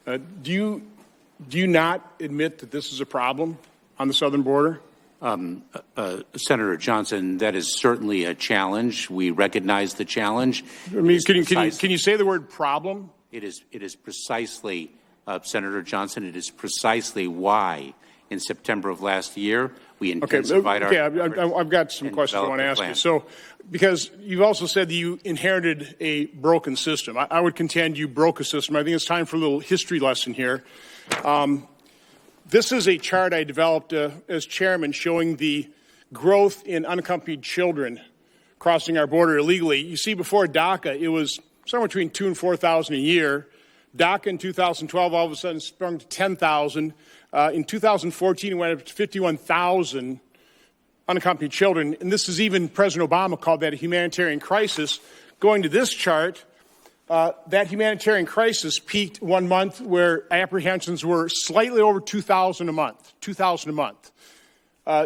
Do you not admit that this is a problem on the southern border? Senator Johnson, that is certainly a challenge. We recognize the challenge. I mean, can you say the word problem? It is precisely, Senator Johnson, it is precisely why in September of last year we intensified our... I've got some questions I want to ask you. So, because you've also said that you inherited a broken system. I would contend you broke a system. I think it's time for a little history lesson here. This is a chart I developed as chairman showing the growth in unaccompanied children crossing our border illegally. You see, before DACA, it was somewhere between 2,000 and 4,000 a year. DACA in 2012 all of a sudden sprung to 10,000. In 2014, it went up to 51,000 unaccompanied children. And this is even President Obama called that a humanitarian crisis. Going to this chart, that humanitarian crisis peaked 1 month where apprehensions were slightly over 2,000 a month.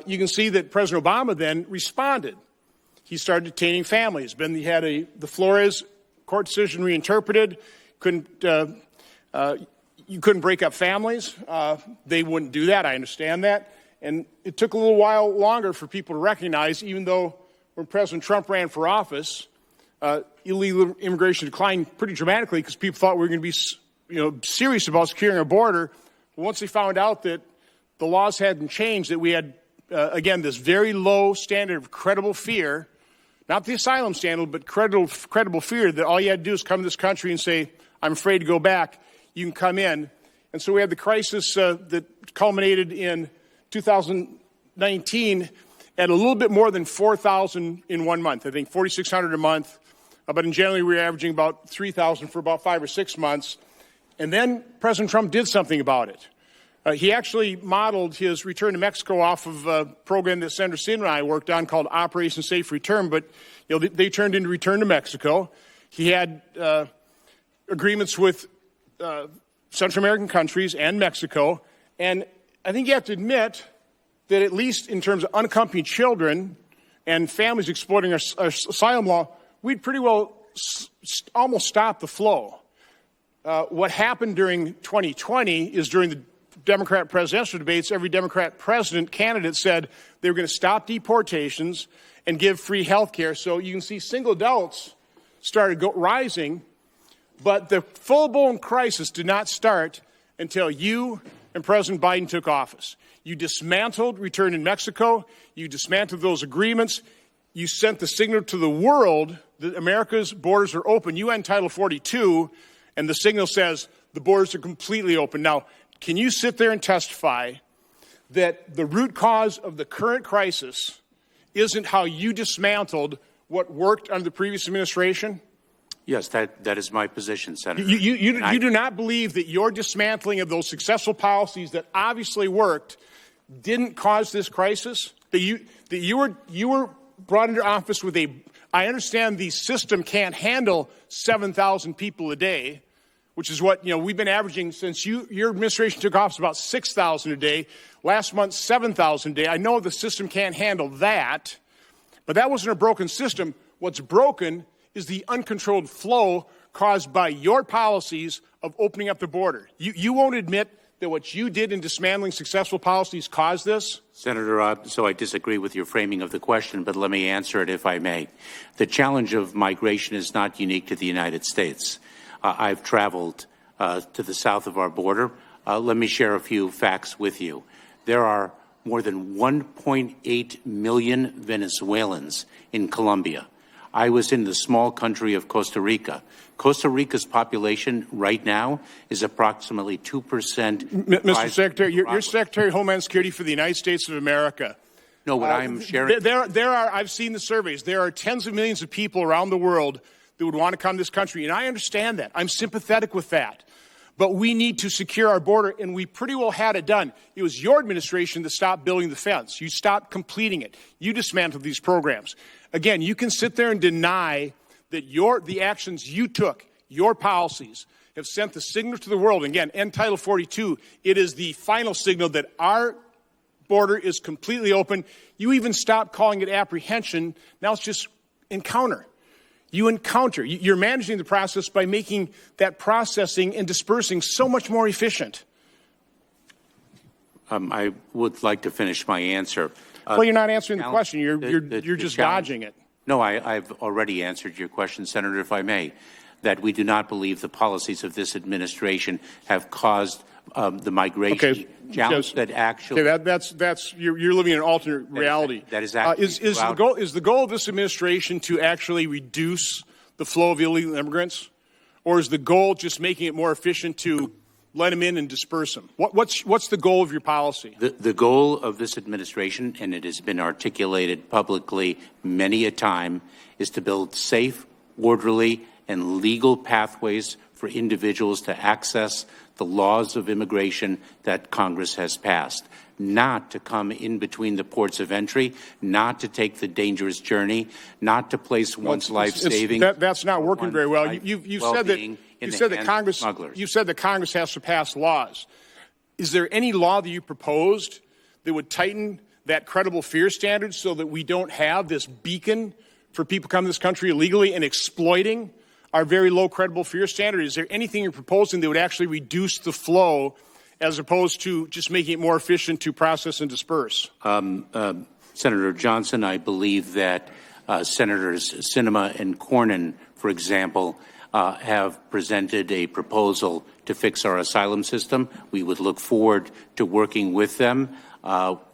You can see that President Obama then responded. He started detaining families. Then he had the Flores court decision reinterpreted. You couldn't break up families. They wouldn't do that. I understand that. And it took a little while longer for people to recognize, even though when President Trump ran for office, illegal immigration declined pretty dramatically because people thought we were going to be, serious about securing our border. But once they found out that the laws hadn't changed, that we had, again, this very low standard of credible fear, not the asylum standard, but credible fear that all you had to do is come to this country and say, I'm afraid to go back, you can come in. And so we had the crisis that culminated in 2019 at a little bit more than 4,000 in 1 month. I think 4,600 a month. But in January, we were averaging about 3,000 for about 5 or 6 months. And then President Trump did something about it. He actually modeled his return to Mexico off of a program that Senator Sin and I worked on called Operation Safe Return. But they turned into Return to Mexico. He had agreements with Central American countries and Mexico. And I think you have to admit that at least in terms of unaccompanied children and families exploiting our asylum law, we'd pretty well almost stop the flow. What happened during 2020 is during the Democrat presidential debates, every Democrat president candidate said they were going to stop deportations and give free health care. So you can see single adults started rising, but the full-blown crisis did not start until you and President Biden took office. You dismantled Return in Mexico. You dismantled those agreements. You sent the signal to the world that America's borders are open. You end Title 42, and the signal says the borders are completely open. Now, can you sit there and testify that the root cause of the current crisis isn't how you dismantled what worked under the previous administration? Yes, that is my position, Senator. You do not believe that your dismantling of those successful policies that obviously worked didn't cause this crisis? That you were brought into office with I understand the system can't handle 7,000 people a day, which is what we've been averaging since your administration took office, about 6,000 a day. Last month, 7,000 a day. I know the system can't handle that, but that wasn't a broken system. What's broken is the uncontrolled flow caused by your policies of opening up the border. You won't admit that what you did in dismantling successful policies caused this? Senator, so I disagree with your framing of the question, but let me answer it if I may. The challenge of migration is not unique to the United States. I've traveled to the south of our border. Let me share a few facts with you. There are more than 1.8 million Venezuelans in Colombia. I was in the small country of Costa Rica. Costa Rica's population right now is approximately 2%. Mr. Secretary, you're Secretary of Homeland Security for the United States of America. No, what I'm sharing... I've seen the surveys. There are tens of millions of people around the world that would want to come to this country, and I understand that. I'm sympathetic with that. But we need to secure our border, and we pretty well had it done. It was your administration that stopped building the fence. You stopped completing it. You dismantled these programs. Again, you can sit there and deny that the actions you took, your policies, have sent the signal to the world. And again, end Title 42, it is the final signal that our border is completely open. You even stopped calling it apprehension. Now it's just encounter. you're managing the process by making that processing and dispersing so much more efficient. I would like to finish my answer. Well, you're not answering the question. You're just dodging it. No, I've already answered your question, Senator, if I may, that we do not believe the policies of this administration have caused the migration challenge that actually. Okay, that's you're living in an alternate reality. That is actually is the goal of this administration to actually reduce the flow of illegal immigrants, or is the goal just making it more efficient to let them in and disperse them? What's the goal of your policy? The goal of this administration, and it has been articulated publicly many a time, is to build safe, orderly, and legal pathways for individuals to access the laws of immigration that Congress has passed, not to come in between the ports of entry, not to take the dangerous journey, not to place one's life savings. That's not working very well. You said that Congress has to pass laws. Is there any law that you proposed that would tighten that credible fear standard so that we don't have this beacon for people coming to this country illegally and exploiting our very low credible fear standard? Is there anything you're proposing that would actually reduce the flow as opposed to just making it more efficient to process and disperse? Senator Johnson, I believe that Senators Sinema and Cornyn, for example, have presented a proposal to fix our asylum system. We would look forward to working with them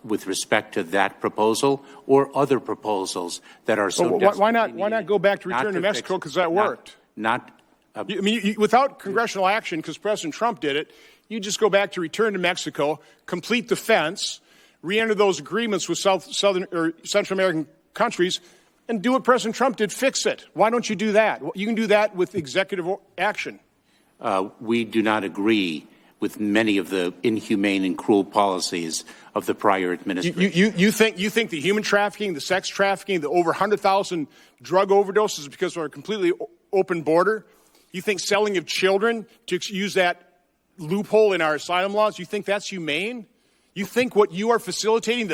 with respect to that proposal or other proposals that are so why not go back to return to Mexico, because that worked? Without congressional action, because President Trump did it, you just go back to return to Mexico, complete the fence, re-enter those agreements with Southern or Central American countries, and do what President Trump did, fix it. Why don't you do that? You can do that with executive action. We do not agree with many of the inhumane and cruel policies of the prior administration. You think the human trafficking, the sex trafficking, the over 100,000 drug overdoses because of our completely open border? You think selling of children to use that loophole in our asylum laws, you think that's humane? You think what you are facilitating,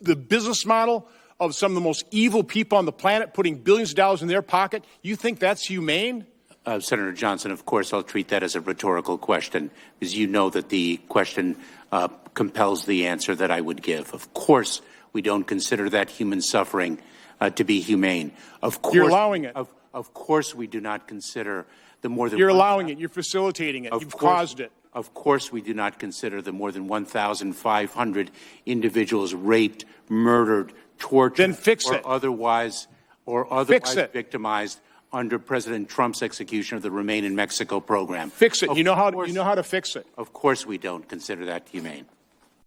the business model of some of the most evil people on the planet, putting billions of dollars in their pocket, you think that's humane? Senator Johnson, of course, I'll treat that as a rhetorical question, because you know that the question compels the answer that I would give. Of course, we don't consider that human suffering to be humane. Of course, you're allowing it. Of course, we do not consider the more than. You're allowing it. You're facilitating it. You've caused it. Of course, we do not consider the more than 1,500 individuals raped, murdered, tortured, then fix it. Otherwise victimized under President Trump's execution of the Remain in Mexico program. Fix it. You know how to fix it. Of course we don't consider that humane.